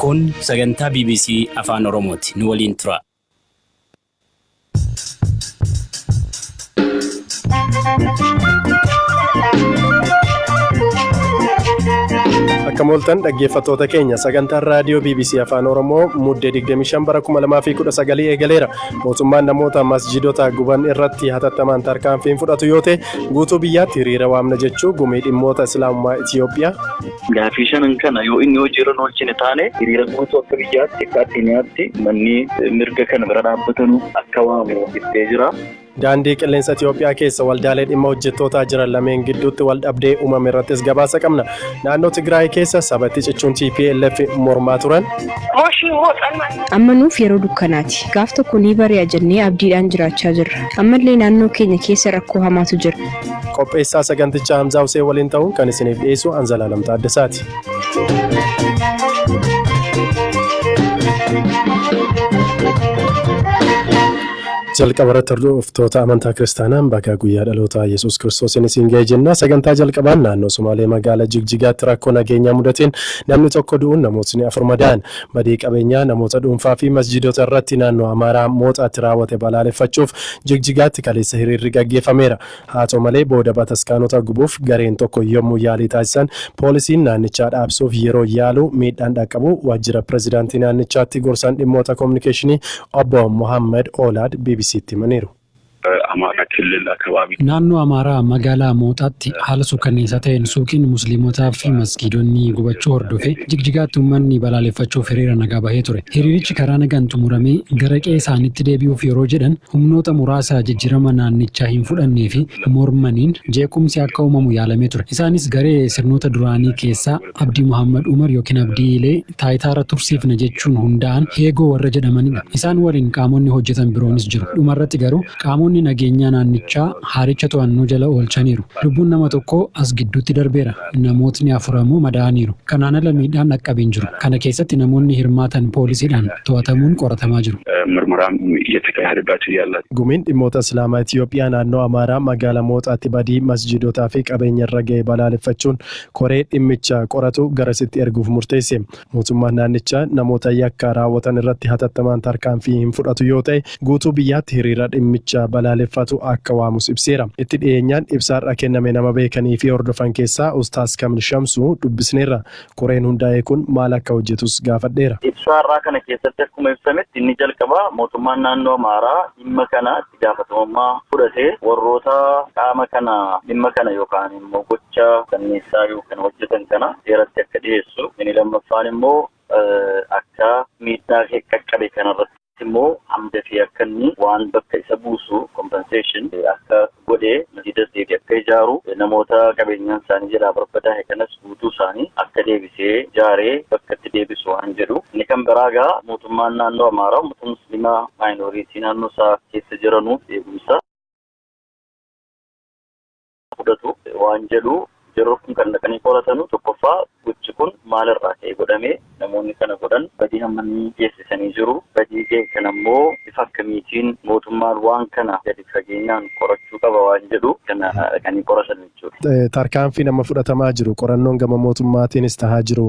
Kun sagantaa BBC Afaan Oromooti. Nu waliin tura. Akka mooltan dhaggeeffattoota keenya sagantaan raadiyoo BBC Afaan Oromoo muddee 25 bara 2019 eegaleera. Mootummaan namoota masjidota guban irratti hatattamaan tarkaanfiin fudhatu yoo ta'e guutuu biyyaatti hiriira waamna jechuu gumii dhimmoota Islaamummaa Itiyoophiyaa. Gaafii shanan kana yoo inni hojiirra oolchine taane hiriira guutuu akka biyyaatti akka addunyaatti manni mirga kana bira dhaabbatanu akka waamu ittee jira. Daandii qilleensa Itiyoophiyaa keessa waldaalee dhimma hojjettootaa jiran lameen gidduutti waldhabdee uumame irrattis gabaasa qabna. Naannoo Tigraay keessa sabatti cichuun TPLF mormaa turan. Amma nuuf yeroo dukkanaati. Gaaf tokko ni bari'a jennee abdiidhaan jiraachaa jirra. Ammallee naannoo keenya keessa rakkoo hamaatu jira. Qopheessaa sagantichaa Hamzaa Huseen waliin ta'uun kan isiniif dhiyeessu Anzalaalam Taaddasaati. jalqabarratti hordoftoota amantaa kiristaanaa bakka guyyaa dhaloota Yesuus Kiristoosiin isin ga'e jenna. Sagantaa jalqabaan naannoo Somaalee magaalaa Jigjigaatti rakkoo nageenyaa mudateen namni tokko du'uun namootni 4 madaa'an. Badii qabeenyaa namoota dhuunfaa fi masjidota irratti naannoo Amaaraa mooxaatti raawwate balaaleffachuuf Jigjigaatti kaleessa hiriirri gaggeeffameera. Haa ta'u malee booda bataskaanota gubuuf gareen tokko yommuu yaalii taasisan poolisiin naannichaa dhaabsuuf yeroo yaalu miidhaan dhaqqabu waajjira pirezidaantii naannichaatti gorsaan dhimmoota kominikeeshinii obbo Mohammed Olaad BBC Timaniru. Amaara ክልል አካባቢ naannoo Amaaraa magaalaa mooxaatti haala suukanneessaa ta'een suuqiin musliimotaa fi masgiidonni gubachuu hordofee Jigjigaatti uummanni balaaleffachuuf hiriira nagaa bahee ture. Hiriirichi karaa nagaan xumuramee gara qe'ee isaaniitti deebi'uuf yeroo jedhan humnoota muraasa jijjiirama naannichaa hin fudhannee fi mormaniin jeequmsi akka uumamu yaalamee ture. Isaanis garee sirnoota duraanii keessaa Abdii Muhammad Umar yookiin Abdiilee taayitaara tursiifna jechuun hundaa'an heegoo warra jedhamanidha. Isaan waliin qaamonni hojjetan biroonis jiru. Dhumarratti garuu qaamonni nageenyaa naannichaa haaricha to'annoo jala oolchaniiru. Lubbuun nama tokko as gidduutti darbeera. Namootni 4 madaa'aniiru. Kanaan ala miidhaan dhaqqabeen jiru. Kana keessatti namoonni hirmaatan poolisiidhaan to'atamuun qoratamaa jiru. ምርመራም እየተካሄደባቸው ያለ ጉሚን dhimmoota Islaamaa Itiyoophiyaa naannoo Amaaraa magaalaa mooxaatti badii masjidotaa fi qabeenya irra ga'e balaaleffachuun koree dhimmicha qoratu garasitti erguuf murteesse. Mootummaan naannichaa namoota yakka raawwatan irratti hatattamaan tarkaanfii hin fudhatu yoo ta'e guutuu biyyaatti hiriira dhimmicha balaaleffatu akka waamus ibseera. Itti dhiyeenyaan ibsaarra kenname nama beekanii fi hordofan keessaa Ustaas Kamil Shamsuu dubbisneerra. Koreen hundaa'e kun maal akka hojjetus gaafadheera. Ibsaarraa kana keessatti akkuma ibsametti inni jalqaba mootummaan naannoo Amaaraa dhimma kana itti gaafatamummaa fudhatee warroota qaama kana dhimma kana yookaan immoo gocha sanneessaa yookaan hojjetan kana seeratti akka dhiyeessu. Inni lammaffaan immoo akka miidhaa qaqqabe kanarratti immoo hamda fi akka inni waan bakka isa buusu compensation akka godhee masjiida deebi akka ijaaru namoota qabeenyaan isaanii jalaa barbadaa'e kanas guutuu isaanii akka deebisee ijaaree bakka itti deebisu waan jedhu. Inni kan biraagaa mootummaan naannoo Amaaraa uummata musliimaa maayinooriitii naannoo isaa keessa jiranuuf eegumsa fudhatu waan jedhu. Yeroo kun kan dhaqanii qoratanu tokkoffaa gochi kun maalirraa ka'ee godhamee namoonni kana godhan badii hammanii geessisanii jiru. Badii ga'e kana immoo bifa akkamiitiin mootummaan waan kana gadi fageenyaan qorachuu qaba waan jedhu kana dhaqanii qoratan jechuudha. Tarkaanfii nama fudhatamaa jiru qorannoon gama mootummaatiinis tahaa jiru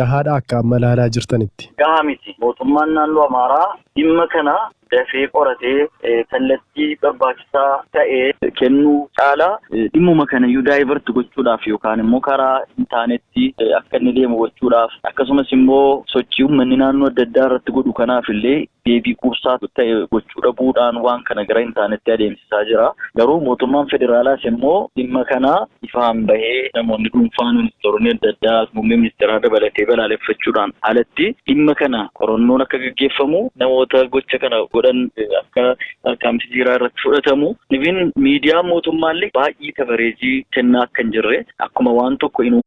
gahaadha akka amma ilaalaa jirtanitti. Gahaa miti. Mootummaan naannoo Amaaraa dhimma kana dafee qoratee kallattii barbaachisaa ta'ee kennuu caalaa dhimmuma kana iyyuu daayivert gochuudhaaf yookaan immoo karaa intaanetti akka inni deemu gochuudhaaf akkasumas immoo sochii uummanni naannoo adda addaa irratti godhu kanaaf illee deebii quubsaa ta'e gochuu dhabuudhaan waan kana gara intaanetti adeemsisaa jira. Garuu mootummaan federaalaas immoo dhimma kana ifaan bahee namoonni dhuunfaan ministeeronni adda addaa muummee ministeeraa dabalatee balaaleffachuudhaan alatti dhimma kana qorannoon akka gaggeeffamu namoota gocha kana godhan akka tarkaanfii jiraa irratti fudhatamu. Nibin miidiyaa mootummaallee baay'ee kabareejii kennaa akka hin jirre akkuma waan tokko hin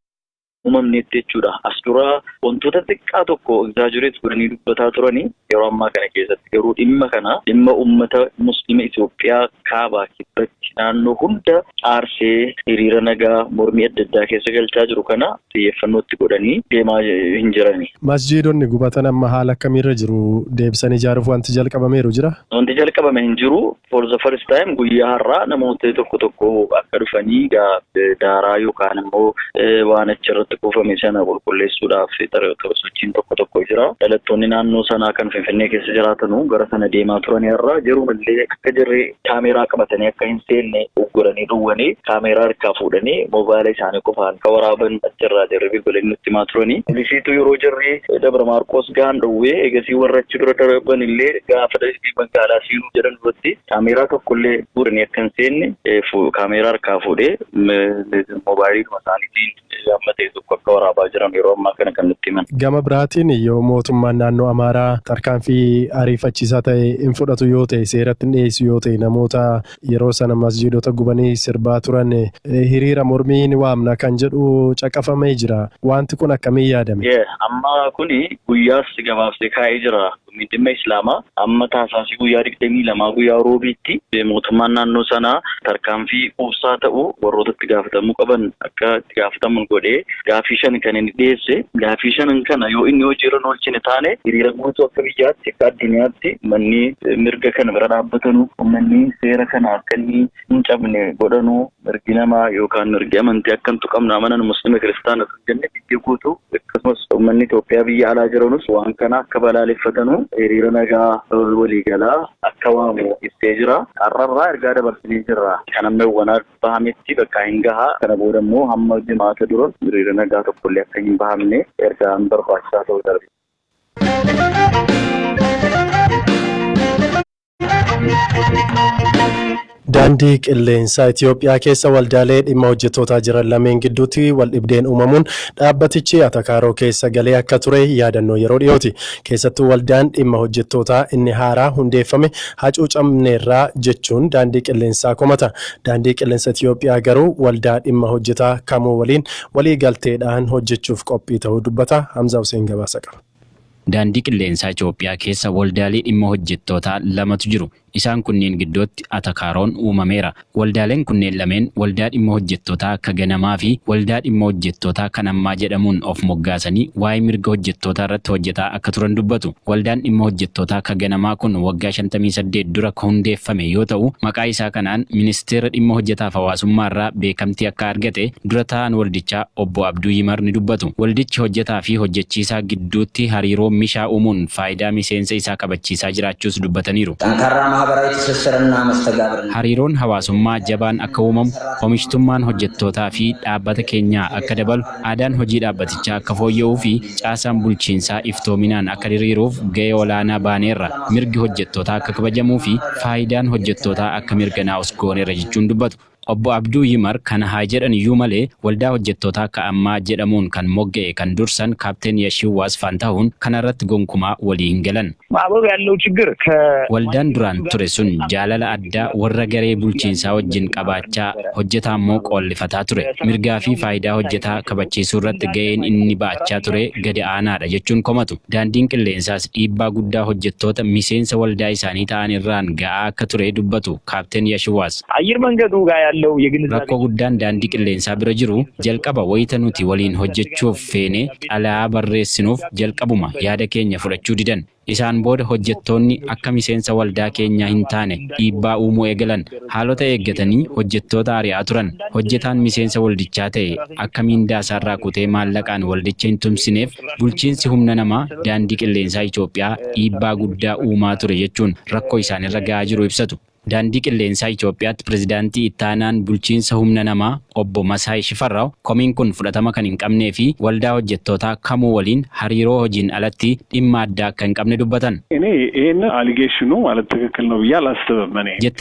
uumamneetti jechuudha. As dura wantoota xiqqaa tokko egzaajureet godhanii dubbataa turanii yeroo ammaa kana keessatti garuu dhimma kana dhimma uummata musliima Itoophiyaa kaabaa kibbatti naannoo hunda aarsee hiriira nagaa mormii adda addaa keessa galchaa jiru kana xiyyeeffannootti godhanii deemaa hin jirani. Masjiidonni gubatan amma haala akkamiirra jiru deebisanii ijaaruuf wanti jalqabameeru jira? Wanti jalqabame hin jiru. For the first time guyyaa har'aa namoota tokko akka dhufanii daaraa yookaan immoo waan achirratti kuufame sana qulqulleessuudhaaf sochiin tokko jira. Dhalattoonni naannoo sanaa kan Finfinnee keessa jiraatanu gara sana deemaa turanii irraa jirumallee akka jirri kaameeraa qabatanii akka hin seenne ugguranii dhowwanii kaameeraa harkaa fuudhanii moobaayila isaanii qofaan akka waraaban achirraa jirri bilbilanii nutti himaa turanii. Poolisiitu yeroo jirri Dabra Maarqos gahan dhowwee eegasii warra achi dura darban illee gaafa magaalaa siinuu jedhan duratti kaameeraa tokkollee fuudhanii akka hin seenne kaameeraa harkaa fuudhee moobaayilii isaaniitiin amma ta'e tokko akka waraabaa jiran yeroo ammaa kana kan nutti himan. Gama biraatiin yoo mootummaan naannoo Amaaraa tarkaanfii ariifachiisaa ta'e hin fudhatu yoo ta'e seeratti hin dhiyeessu yoo ta'e namoota yeroo sana masjiidota gubanii sirbaa turan hiriira mormii ni waamna kan jedhu caqafamee jira. Wanti kun akkamiin yaadame? Amma kuni guyyaas gabaabsee kaa'ee jira. Dhimma Islaamaa amma taasaasii guyyaa 22 guyyaa roobiitti mootummaan naannoo sanaa tarkaanfii quubsaa ta'u warroota itti gaafatamuu qaban akka itti gaafataman godhee gaafii 5 kan inni dhiyeesse. Gaafii 5 kana yoo inni hojiirra oolchine taane hiriira guutuu akka biyyaatti akka addunyaatti manni mirga kana bira dhaabbatanu manni seera kana akka inni hin cabne godhanu mirgi namaa yookaan mirgi amantii akka hin tuqamne amanan musliima kiristaana jenne biyya guutuu akkasumas uummanni Itoophiyaa biyya alaa jiranus waan kana akka balaaleffatanu hiriira nagaa waliigalaa akka waamu ibsee jira. Har'arraa ergaa dabarsinee jirra. Kan amma wanaa bahametti bakka hin gahaa. Kana booda immoo hamma jimaata dura hiriira nagaa tokkollee akka hin bahamne ergaan barbaachisaa ta'uu darbe. Daandii qilleensaa Itoophiyaa keessa waldaalee dhimma hojjettootaa jiran lameen gidduutti wal dhibdeen uumamuun dhaabbatichi Atakaaroo keessa galee akka ture yaadannoo yeroo dhiyooti. Keessattuu waldaan dhimma hojjettootaa inni haaraa hundeeffame hacuucamneerraa jechuun daandii qilleensaa komata. Daandii qilleensa Itoophiyaa garuu waldaa dhimma hojjetaa kamuu waliin walii galteedhaan hojjechuuf qophii ta'uu dubbata. Hamza Hussein gabaasa qaba. Daandii qilleensaa Itoophiyaa keessa waldaalee dhimma hojjettootaa lamatu jiru. Isaan kunneen gidduutti Atakaaroon uumameera. Waldaaleen kunneen lameen waldaa dhimma hojjettootaa akka ganamaa fi waldaa dhimma hojjettootaa kan ammaa jedhamuun of moggaasanii waa'ee mirga hojjettootaa irratti hojjetaa akka turan dubbatu. Waldaan dhimma hojjettootaa akka ganamaa kun waggaa 58 dura kan hundeeffame yoo ta'u, maqaa isaa kanaan ministeera dhimma hojjetaaf hawaasummaa irraa beekamtii akka argate dura ta'an waldichaa obbo Abduu Yimar ni dubbatu. Waldichi hojjetaa fi hojjechiisaa gidduutti hariiroo mishaa uumuun faayidaa miseensa isaa kabachiisaa jiraachuus dubbataniiru. Hariiroon hawaasummaa jabaan akka uumamu, oomishtummaan hojjettootaa fi dhaabbata keenyaa akka dabalu, aadaan hojii dhaabbatichaa akka fooyya'uu fi caasaan bulchiinsaa iftoominaan akka diriiruuf gahee olaanaa baaneerra. Mirgi hojjettootaa akka kabajamuu fi faayidaan hojjettootaa akka mirkanaa'us gooneerra jechuun dubbatu. Obbo Abduu Yimar kana haa jedhan iyyuu malee waldaa hojjettootaa akka ammaa jedhamuun kan mogga'e kan dursan kaapteen Yashiwaas Faantahuun kana irratti gonkumaa walii hin galan. Waldaan duraan ture sun jaalala addaa warra garee bulchiinsaa wajjin qabaachaa hojjetaa immoo qoollifataa ture. Mirgaa fi faayidaa hojjetaa kabachiisuu irratti gaheen inni baachaa ture gadi aanaadha jechuun komatu. Daandiin qilleensaas dhiibbaa guddaa hojjettoota miseensa waldaa isaanii ta'an irraan ga'aa akka ture dubbatu kaapteen Yashiwaas. Rakkoo guddaan daandii qilleensaa bira jiru jalqaba wayita nuti waliin hojjechuuf feene xalayaa barreessinuuf jalqabuma yaada keenya fudhachuu didan. Isaan booda hojjettoonni akka miseensa waldaa keenyaa hin taane dhiibbaa uumuu eegalan. Haalota eeggatanii hojjettoota ari'aa turan. Hojjetaan miseensa waldichaa ta'e akka miindaa isaarraa kutee maallaqaan waldicha hin tumsineef bulchiinsi humna namaa daandii qilleensaa Itoophiyaa dhiibbaa guddaa uumaa ture jechuun rakkoo isaanirra ga'aa jiru ibsatu. Daandii qilleensaa Itoophiyaatti pirezidaantii ittaanaan bulchiinsa humna namaa obbo Masaay Shifarraaw komiin kun fudhatama kan hin qabnee fi waldaa hojjettootaa kamuu waliin hariiroo hojiin alatti dhimma addaa akka hin qabne dubbatan.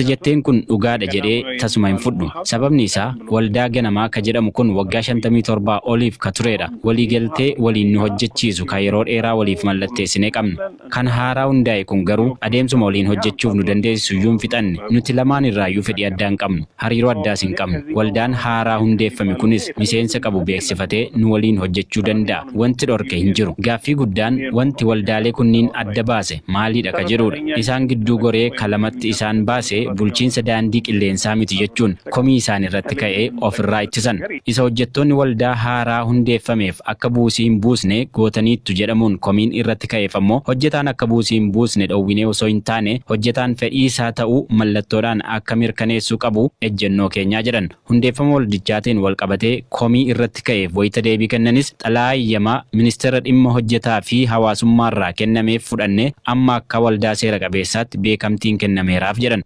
Jetteen kun dhugaadha jedhee tasuma hin fudhu. Sababni isaa waldaa ganamaa ka jedhamu kun waggaa 57 oliif ka turedha. Waliigaltee waliin nu hojjechiisu ka yeroo dheeraa waliif mallatteessinee qabna. Kan haaraa hundaa'e kun garuu adeemsuma waliin hojjechuuf nu dandeessisu iyyuu hin fixanne. Nuti lamaan irraayyuu fedhii addaa hin qabnu. Hariiroo addaas hin qabnu. Waldaan haaraa hundeeffame kunis miseensa qabu beeksifatee nu waliin hojjechuu danda'a. Wanti dhorke hin jiru. Gaaffii guddaan wanti waldaalee kunniin adda baase maalidha ka jedhudha. Isaan gidduu goree kalamatti isaan baase bulchiinsa daandii qilleensaa miti jechuun komii isaan irratti ka'ee ofirraa ittisan. Isa hojjettoonni waldaa haaraa hundeeffameef akka buusii hin buusne gootaniittu jedhamuun komiin irratti ka'eef ammoo hojjetaan akka buusii hin buusne dhowwinee osoo hin taane hojjetaan fedhii isaa ta'uu mallattoodhaan akka mirkaneessuu qabu ejjennoo keenyaa jedhan. Hundeeffama waldichaatiin wal qabatee komii irratti ka'eef wayita deebii kennanis xalayaa eeyyamaa ministeera dhimma hojjetaa fi hawaasummaarraa kennameef fudhannee amma akka waldaa seera qabeessaatti beekamtiin kennameeraaf jedhan.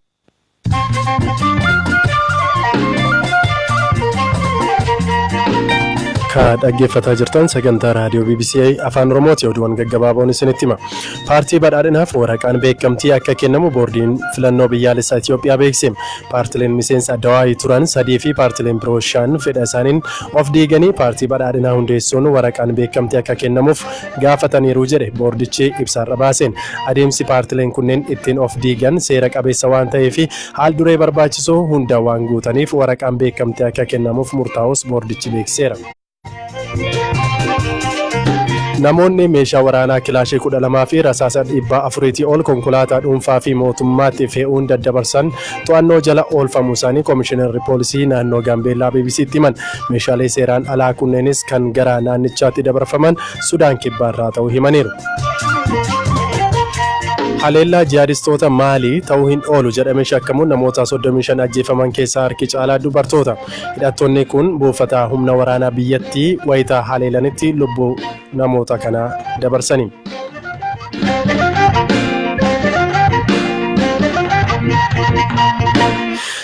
dhaggeeffataa jirtan sagantaa raadiyoo BBC Afaan Oromooti. Oduuwwan gaggabaaboon isinitti hima. Paartii badhaadhinaaf waraqaan beekamtii akka kennamu boordiin filannoo biyyaalessaa Itoophiyaa beeksise. Paartileen miseensa addawaayii turan 3 fi paartileen biroo 5 fedha isaaniin of diiganii paartii badhaadhinaa hundeessuun waraqaan beekamtii akka kennamuuf gaafataniiru jedhe boordichi ibsaarra baaseen. Adeemsi paartileen kunneen ittiin of diigan seera qabeessa waan ta'eef haal duree barbaachisoo hunda waan guutaniif waraqaan beekamtii akka kennamuuf murtaa'us boordichi beeksiseera. Namoonni meeshaa waraanaa kilaashii 12 fi rasaasa 400 ol konkolaataa dhuunfaa fi mootummaatti fe'uun daddabarsan to'annoo jala oolfamuu isaanii Komishinarri Poolisii naannoo Gaambeellaa BBC'tti himan. Meeshaalee seeraan alaa kunneenis kan gara naannichaatti dabarfaman Sudaan kibbaarraa ta'uu himaniiru. Haleellaa jihaadistoota Maalii ta'uu hin oolu jedhamee shakkamuun namoota 35 ajjeefaman keessaa harki caalaa dubartoota. Hidhattoonni kun buufata humna waraanaa biyyattii wayitaa haleelanitti lubbuu namoota kanaa dabarsani.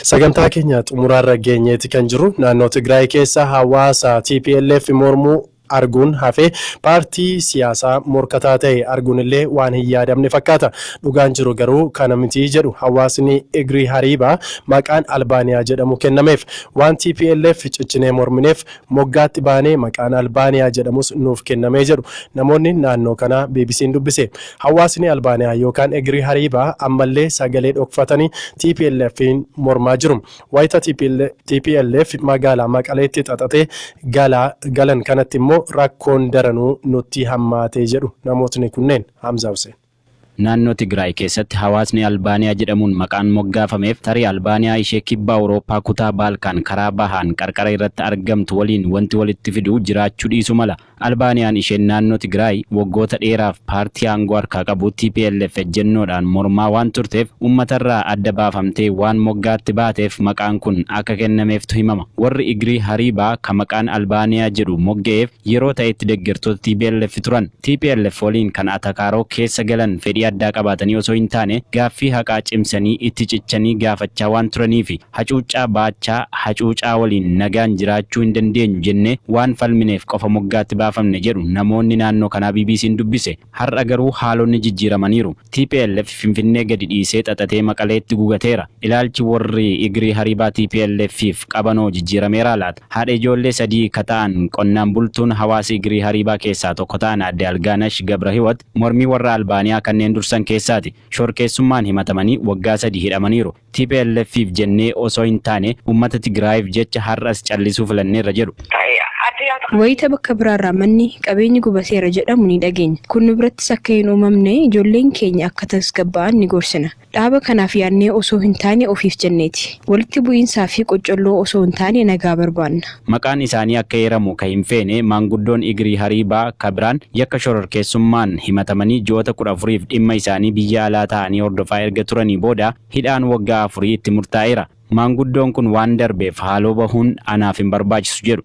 Sagantaa keenya xumuraarra geenyeeti kan jiru naannoo Tigraay keessa hawaasa TPLF mormuu arguun hafee paartii siyaasaa morkataa ta'e arguun illee waan hin yaadamne fakkaata. Dhugaan jiru garuu kana miti jedhu hawaasni Igrii Hariibaa maqaan Albaaniyaa jedhamu kennameef. Waan TPLF ciccinee mormineef moggaatti baanee maqaan Albaaniyaa jedhamus nuuf kennamee jedhu namoonni naannoo kana BBC'n dubbise. Hawaasni Albaaniyaa yookaan Igrii Hariibaa ammallee sagalee dhokfatanii TPLF'n mormaa jiru. Wayita TPLF magaalaa Maqaleetti xaxatee galan kanatti immoo rakkoon daranuu nutti hammaatee jedhu namootni kunneen. Hamza Hussein. Naannoo Tigraay keessatti hawaasni Albaaniyaa jedhamuun maqaan moggaafameef tarii Albaaniyaa ishee kibba Awurooppaa kutaa Baalkaan karaa bahaan qarqara irratti argamtu waliin wanti walitti fiduu jiraachuu dhiisu mala. Albaaniyaan isheen naannoo Tigraay waggoota dheeraaf paartii aangoo harkaa qabu TPLF ejjennoodhaan mormaa waan turteef uummatarraa adda baafamtee waan moggaatti baateef maqaan kun akka kennameeftu himama. Warri Igrii Hariibaa kan maqaan Albaaniyaa jedhu mogga'eef yeroo ta'etti deeggartoota TPLF turan. TPLF waliin kan atakaaroo keessa galan fedhii addaa qabaatanii osoo hin taane gaaffii haqaa cimsanii itti cichanii gaafachaa waan turanii fi hacuuccaa baachaa hacuucaa waliin nagaan jiraachuu hin dandeenyu jennee waan falmineef qofa moggaatti baafamne jedhu namoonni naannoo kanaa BBC'n dubbise. Har'a garuu haalonni jijjiiramaniiru. TPLF Finfinnee gadi dhiisee xaxatee Maqaleetti gugateera. Ilaalchi warri Igrii Hariibaa TPLF'if qabanoo jijjiirameera laata. Haadha ijoollee 3 kata'an qonnaan bultuun hawaasa Igrii Hariibaa keessaa tokko ta'an Aadde Algaanash Gabrahiwat mormii warra Albaaniyaa kanneen dursan keessaati. Shorkeessummaan himatamanii waggaa 3 hidhamaniiru. TPLF'if jennee osoo hin taane uummata Tigraayiif jecha har'as callisuu filanneerra jedhu. Wayita bakka biraarraa manni qabeenyi gubateera jedhamu ni dhageenya. Kun nu birattis akka hin uumamne ijoolleen keenya akka tasgabba'an ni gorsina. Dhaaba kanaaf yaadnee osoo hin taane ofiif jenneeti. Walitti bu'iinsaa fi qocolloo osoo hin taane nagaa barbaanna. Maqaan isaanii akka heeramu kan hin feene maanguddoon Igrii Hariibaa kabiraan yakka shororkeessummaan himatamanii ji'oota 14f dhimma isaanii biyya alaa ta'anii hordofaa erga turanii booda hidhaan waggaa 4 itti murtaa'eera. Maanguddoon kun waan darbeef haaloo bahuun anaaf hin barbaachisu jedhu.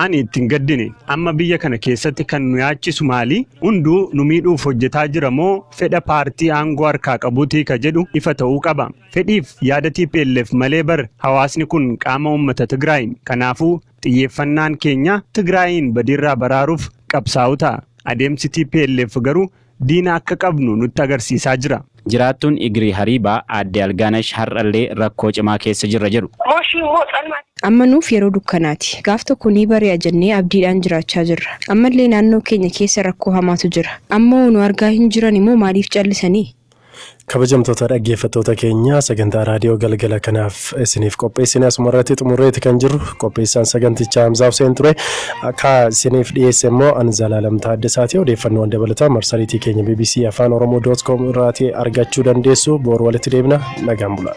Ani ittiin gaddine amma biyya kana keessatti kan nu yaachisu maali? Hunduu nu miidhuuf hojjetaa jira moo fedha paartii aangoo harkaa qabuutii ka jedhu ifa ta'uu qaba. Fedhiif yaada TPLF malee bar hawaasni kun qaama uummata Tigraayin. Kanaafuu xiyyeeffannaan keenya Tigraayin badiirraa baraaruuf qabsaa'u ta'a. Adeemsi TPLF garuu diina akka qabnu nutti agarsiisaa jira. Jiraattuun Igrii Hariibaa Aadde Algaanash har'allee rakkoo cimaa keessa jirra jedhu. Amma nuuf yeroo dukkanaati. Gaaf tokko ni bari'a jennee abdiidhaan jiraachaa jirra. Ammallee naannoo keenya keessa rakkoo hamaatu jira. Ammoo nu argaa hin jiran immoo maaliif callisanii? Kabajamtoota dhaggeeffattoota keenya sagantaa raadiyoo galgala kanaaf isiniif qopheessine asumarratti xumurreeti kan jirru qopheessaan sagantichaa Hamza Hussein ture. Akka isiniif dhiyeesse immoo ani Zalaalam Taaddasaati. Odeeffannoowwan dabalataa marsariitii keenya BBC Afaan Oromoo.com irraatii argachuu dandeessu. Boru walitti deebina. Nagaan bulaa.